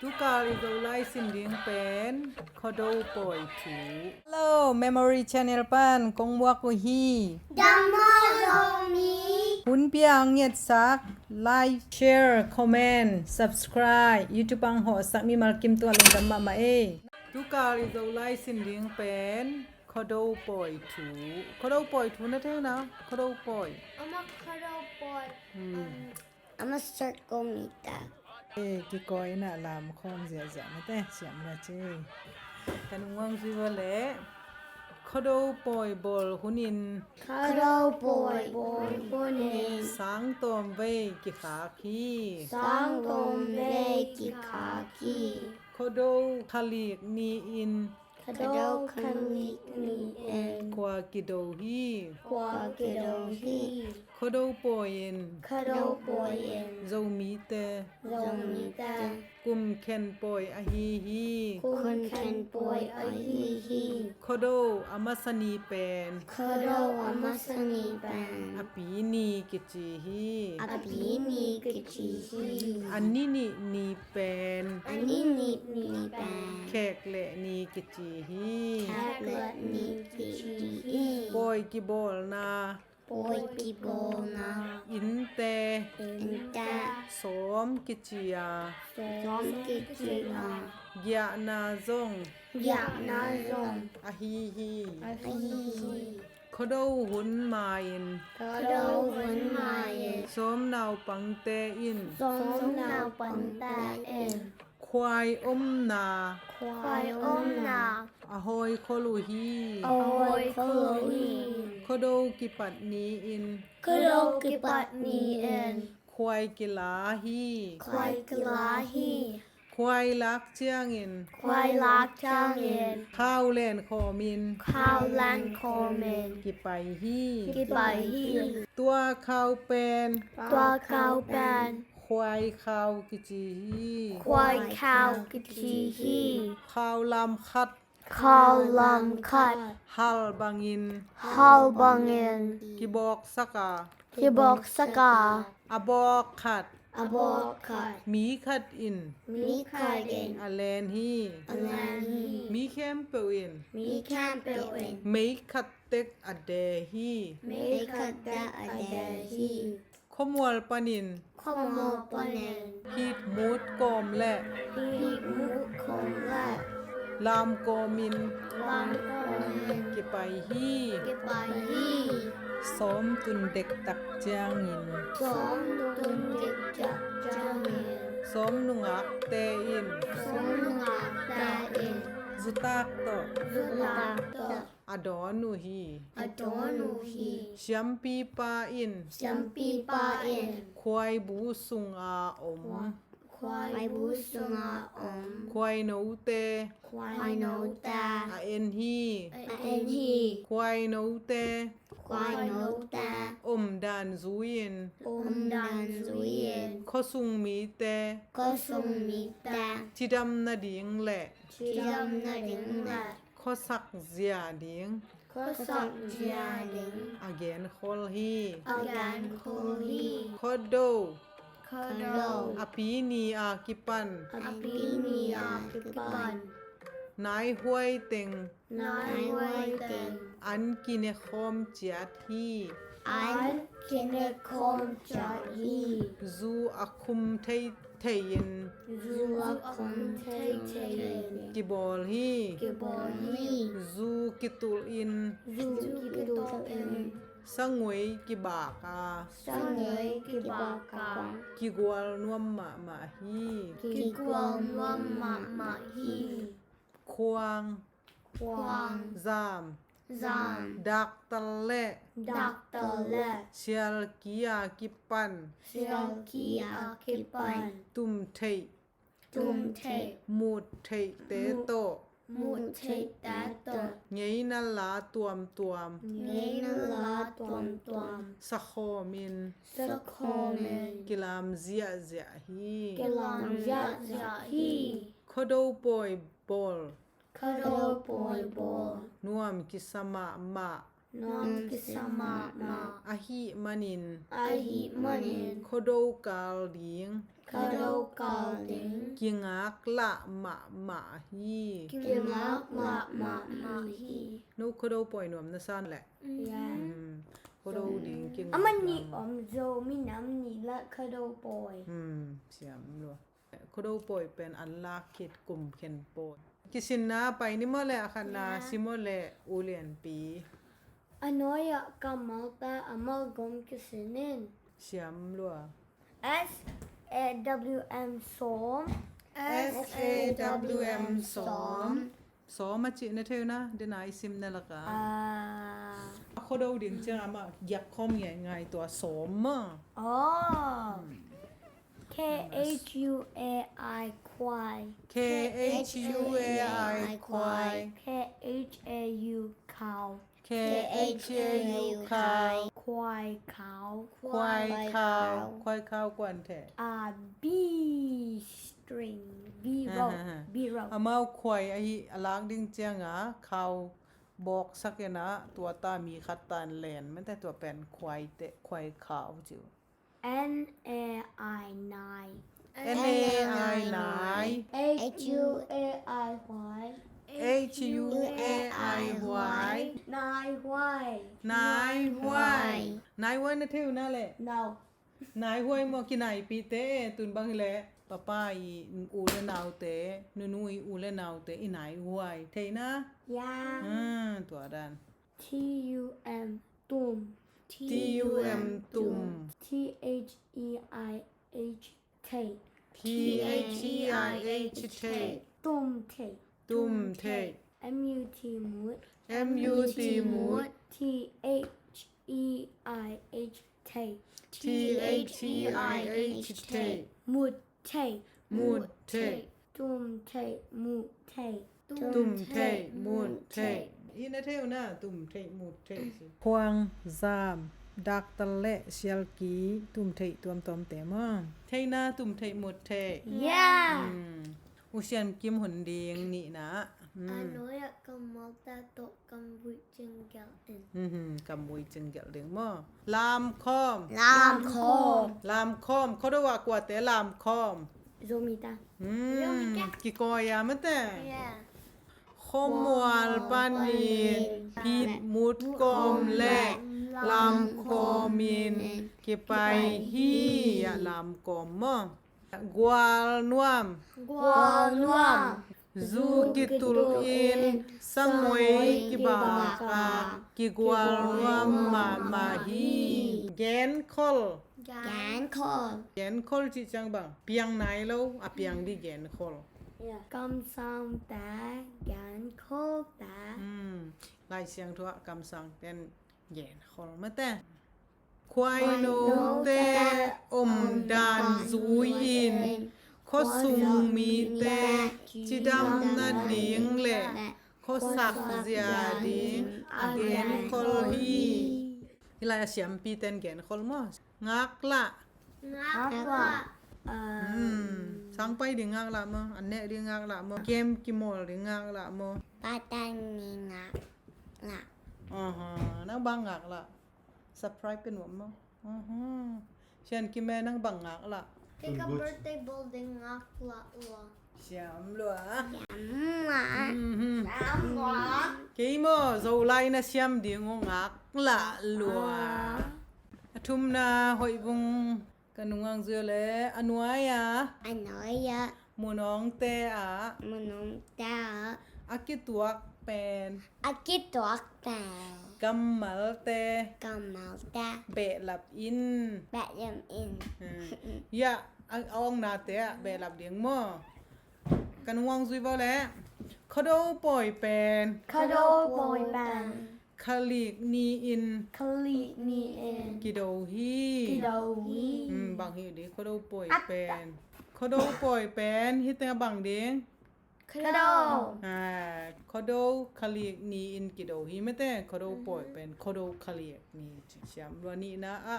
Tukar is ulai sinding pen khodo poi thu. Hello, Memory Channel pan kong wa ko hi. Dhamma Zomi. Hun piang yet sak like, share, comment, subscribe. YouTube ang ho sak mi mal kim tu along damma ma e. Tukar is ulai sinding pen khodo poi thu. Khodo poi thu na the na. Khodo poi. Ama kharo boy. Ama start komita. Ki koi na lam khom zia zia na te siam na che. Kan ngong si wa le. Khodo poi bol hunin Kharo boy bonin. sang tom ve ki kha khi. Sang gombe ki khaki. Khodo khalik ni in Khado khani ni en. kwa kido hi. Kwa kidohi. Khodo poin Khado boy en. zo mi te Zomita. kum khen poi a hi hi. Kun ken boy ahihi. Khodo amasani pen Khado amasani ban. api ni kichi hi. Abini kichihi. Anini ni pen Anini ni ban. แขกและนี่กิจีฮี Tablet ni kichihi. ปอยกิบอลนา Boy kibona. อินเต Inta. สมกิจียา Som kichina. ยะนาซง Yana zom. อะฮีฮี Ahihi. ขดหุนมาอิน Kado hun maye. สมนาวปังเตอิน Som na panta en. ควายอมนา Kwai om na. อะฮอยโคลูฮี Oi kolohi. ขดกิปัดนีอิน Kado kipat ni en. ควายกิลาฮี Kwai kalahi. ควายลักเจียงอิน Kwai lak chang en. ข้าวแลนคอมิน Khao lan komen. กิไปฮี Kibai. ตัวข้าวเป็น Tua khao ban. ควายข้าวกิจีฮี Kwai khao kichihi. ข้าวลำคัด Khao lam kat. ฮัลบังอิน Hal bangin. กิบอกสักา Kibok saka. อบอกขัด Abok kat. หมีขัดอิน Mi kagen. อแลนฮี Alani. มีแคมเปอิน Mi camping. ไม่ขัดเต็กอเดฮี Make a da adahi. ขมวลปานิน Como ponen. พีดมูดกอมและ Pimu komla. ลามกอมิน Lam komen. กิไปฮี Kipahi. ซ้อมตุนเด็กตักเจียงอิน Som tun dik jak jangin. ซ้อมนุงักเตอิน Som ngak da in. จุตากโต Zulak to. อดอนูฮี Adonuhi. ชัมปีปาอิน Sampi pa in. ควายบูสุงอาอม Kwai busunga om. ควายหนูเต Kwai no da. อาเอ็นฮี Enhi. ควายหนูเต Kwai no da. อมดานซูยิน Dan zuyen. ข้อสุงมีเต Kosong mita. ที่ดำนาดิงแหละ Chidam na dingla. ข้อสักเสียดิง Kosong jialing. อาเกนคอลฮี Agan kohi. ข้อโด Kado. อปีนีอากิปัน Apinia kipan. นายห้วยเต็ง Nai waiting. อันกินเนคอมเจียที An kinekom jahi. ซูอาคุมเทยเทยิน Zuakum taitayin. กิบอลฮี Kiboni. ซูกิตุลอิน Zukitoin. สังวยกิบากา Sangay kibaka. กิกวลนวมมามาฮี Kigwang mamahi. ควาง Kwang. ซาม Zam. ดักตะเละ Daktale. เชียลกิยากิปัน Silki akipan. ตุมเทย Tumte. มูดเทยเตโต Mute dato. ไงนั่นลาตวมตวม Ngayon la tuam tuam. สะโคมิน Sa komen. กิลามเซียเซียฮี Kilam zahi. ขโดปอยบอล Kado boy boy. นวมกิสมะมะ Nom kisama ma. อาหิมันิน Ahi manin. ขโดกาลดิง Kado Cuddle calling. กิงักละหมาฮี Gimak ma hi. นุโคโดปล่อยหนวมนะซ่านแหละ Yeah. โคโดดิงกิง Amani zo mi nam ni la cuddle boy. เสียมรัวโคโดปล่อยเป็นอันลาคิดกลุ่มเข็นโปยกิสินนาไปนี่มอแหละคันนาซิมอแหละอูเลียนปี Anoya kamalta amalgam kisinin. เสียมรัว SAWM som. SAWM สอมาจินะเทวนะเดนายซิมนั่นละกะโคโดดิงจังอะมายักคอมใหญ่ไงตัวสมมา Oh. KHUAI kwai. KHUAI ควาย KHAU cow. KHAU คาย Kwai cow. ควายขาวกวนแท้ B string. B row. B row. อามาควายไอ้อลางดิงเจียงอ่ะเขาบอกสักนะตัวตามีคัดตันแลนมันแต่ตัวเป็นควายเตะควายขาวจิ๋ว NAI nine. NAI นาย HUAI y. HUAI Y Nine y. นายห้วยนายห้วยนะเทวนะแหละ No. นายห้วยมอกินายปีเตตุนบังแหละป้าป้าอีอูเลนาวเตนุยอูเลนาวเตอีนายห้วยเทนะ Yeah. ตัวดัน TUM tum. TUM ตุ่ม THEIH take. THEIH เท Tum take. ตุ่มเท MUT mood. MUT มูด THEIH take. THEIH เท Mood take. มูดเท Tum take. Mood take. ตุ่มเทมูดเทอีนะเทวนะตุ่มเทมูดเทสิควางซามดักตะเละเชียลกีตุ่มเทตวมตอมแต่มอเทนะตุ่มเทมูดเท Yeah. อุเชียนกิมหุนดีงนี่นะ Anoya kamalta to kambu jingal in. กำบุยจึงเกลเดืองมอลามคอม Lam kom. ลามคอมเขาด้วยว่ากว่าแต่ลามคอม Zomita. กิกอยามันแต่ Yeah. ขมวลปานีพีดมุดกอมแลกลามคอมินกิไปฮียลามกอมมอกวาลนวม Guanuam. ซูกิตุลอินสังมวยกิบากากิกวาลนวมมาฮีแกนคอล Gan call. แกนคอลจิจังบังเปียงไหนแล้วอะเปียงดิแกนคอล Yeah. Kam sam ta. Gan call ta. ลายเสียงทั่วกำสังเป็นแย่นคอลมาแต่ควายโนเตอมดานซูยินโคสุงมีแต่จิดำนาดิงเละโคสักเสียดิงอเกนคอลฮีอีลายเสียมปีเตนแกนคอลมองักละ Aqua. สังไปดิงักละมออันเนดิงักละมอเกมกิมอลดิงักละมอ Patanina. La. นั่งบังงักละสปรายเป็นหวมมอเช่นกิแม่นั่งบังงักละ Take a birthday building akla la. เสียมลัว Amma. Amma. กีโมโซไลนะเสียมดิงงักละลัวทุมนาหอยบุงกันงวังเสือเลยอนัวยา Anoya. หมูน้องเตอะ Munong ta. อากิตัวเป็น Akitok ta. กำมัลเต Kamal ta. เบะหลับอิน Bat them in. ยะเอาองนาเตะเบะหลับเดียงมอกันงวังซุยบ่แล้วเขาโดปล่อยเป็น Cuddle boy band. คาลิกนีอิน Click me in. กิโดฮี Kidowi. บางทีดิเขาโดปล่อยเป็นเขาโดปล่อยเป็นฮิตเตบังเด้ง Cuddle. เขาโดคาลิกนีอินกิโดฮีไม่แต่เขาโดปล่อยเป็นเขาโดคาลิกนีเสียมวันนี้นะอะ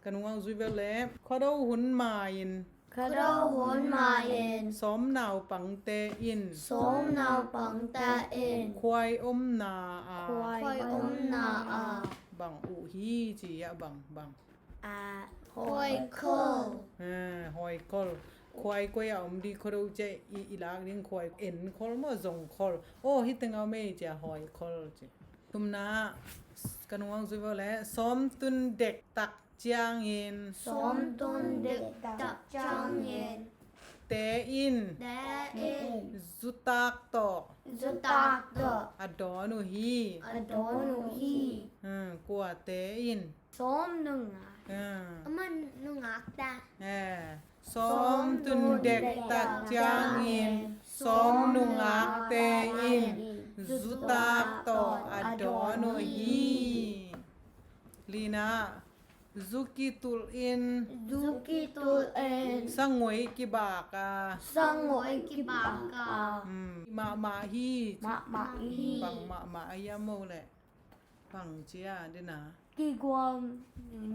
กันว่าซุยเวลแล้วเขาโดหุนมาอิน Cuddle hon ma in. สมนาวปังเตอิน Som now bang ta in. ควายอมนาอา Kwai na a. บังอูฮีจีอะบัง A Hoi ko. หอยคอลควายก็อย่าอมดีเขาดูเจอีลากเลี้ยงควายเอ็นคอลมาจงคอลโอ้ฮิตงเอาไม่จะหอยคอลเจตุมนากันวังสุวแล้วซ้อมตุนเด็กตักจางเงิน Som tun dik tak chang yin. เตอิน Da in. จุตักตอ Zutak da. อดอนุฮี Adonu hi. กว่าเตอิน Som nunga. อ่า Aman nunga ta. ซ้อมตุนเด็กตักจางเงินซ้อมนุงอักเตอินจุตักตออดอนุฮีลีนาซุกิตุลอิน Zuki tul en. สังเวยกิบากา Sangoi ki baka. มาฮี Ma ma hi. ปังมาอายาโมแหละปังเจียเดนะ Ki guam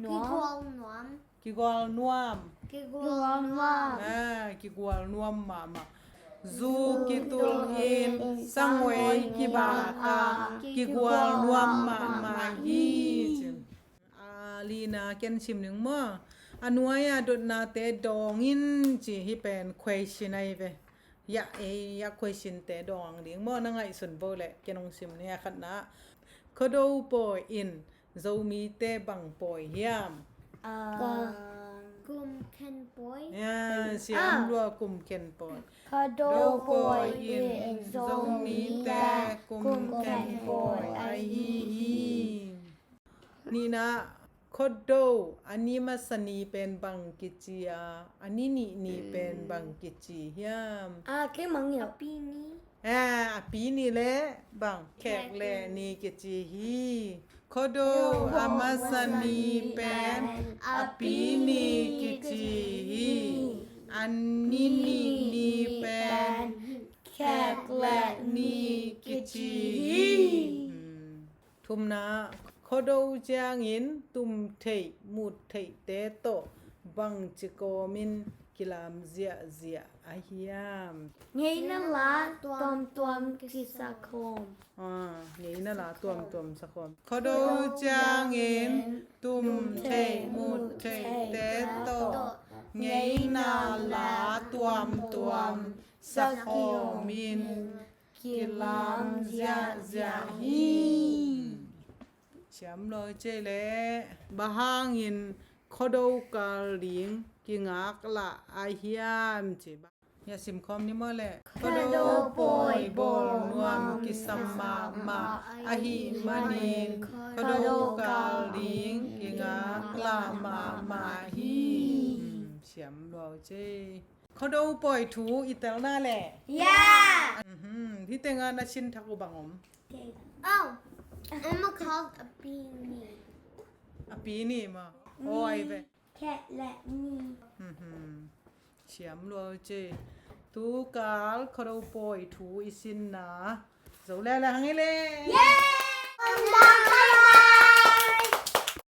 nuam. กิกวาลนวม Ki guam nuam. กิกวาลนวมมาซูกิตุลอินสังเวยกิบากากิกวาลนวมมาฮีลีนาเกนชิมหนึ่งมั่วอันวัยดนาเตดองอินจีฮิเป็น question ไอเวอยาก question เตดองเลี้ยงมั่วนั่งไงสนโบแหละเกนองชิมเนี่ยขัดนะคดเอาปอยอินเจ้ามีเตบังปอยยาม Kum ken boy. เสียงรัวกุมเกนปอย Kado ปอยอินเจ้ามีเตกุมเกนปอยไอฮีนี่นะคดโดอันนี้มาสนีเป็นบังกิจีอาอันนี้นี่เป็นบังกิจียาม Ke mangya pini. ปีนี้แหละบังแขกแลนี่กิจีฮีคดโดอามาสนีเป็นปีนี้กิจีฮีอันนี้นี่เป็นแขกแลนี่กิจีฮีทุมนาคดเอาจางอินตุมเทยมุดเทยเตโตบังจิโกมินกิลามเซียอาฮิยาม Ngay na la tuam kisakom. นี่นั่นล่ะตวมสักคนคดเอาจางอินตุมเทยมุดเทยเตโตไงนาลาตวมสักคนมินกิลามเซียฮีชมโลเจเลบะฮางอินคดเอากาลิงกิงักละอาฮิยามจิบยาสิมคอมนี่มอแหละคดเอาปอยบอลนวมกิสัมมาอาฮิมานินคดเอากาลิงกิงักละมาฮีชมโลเจคดเอาปอยถูอิตาลนาแหละ Yeah. ที่แต่งงานนาชินทักอุบังอม Oh, Emma called a beanie. ปีนี้มาโอ้ยเว้ Cat let me. เฉียมรัวเจตูกาลคาราปอยถูอิสินนะเจ้าแล้วหังไงเลย Yay!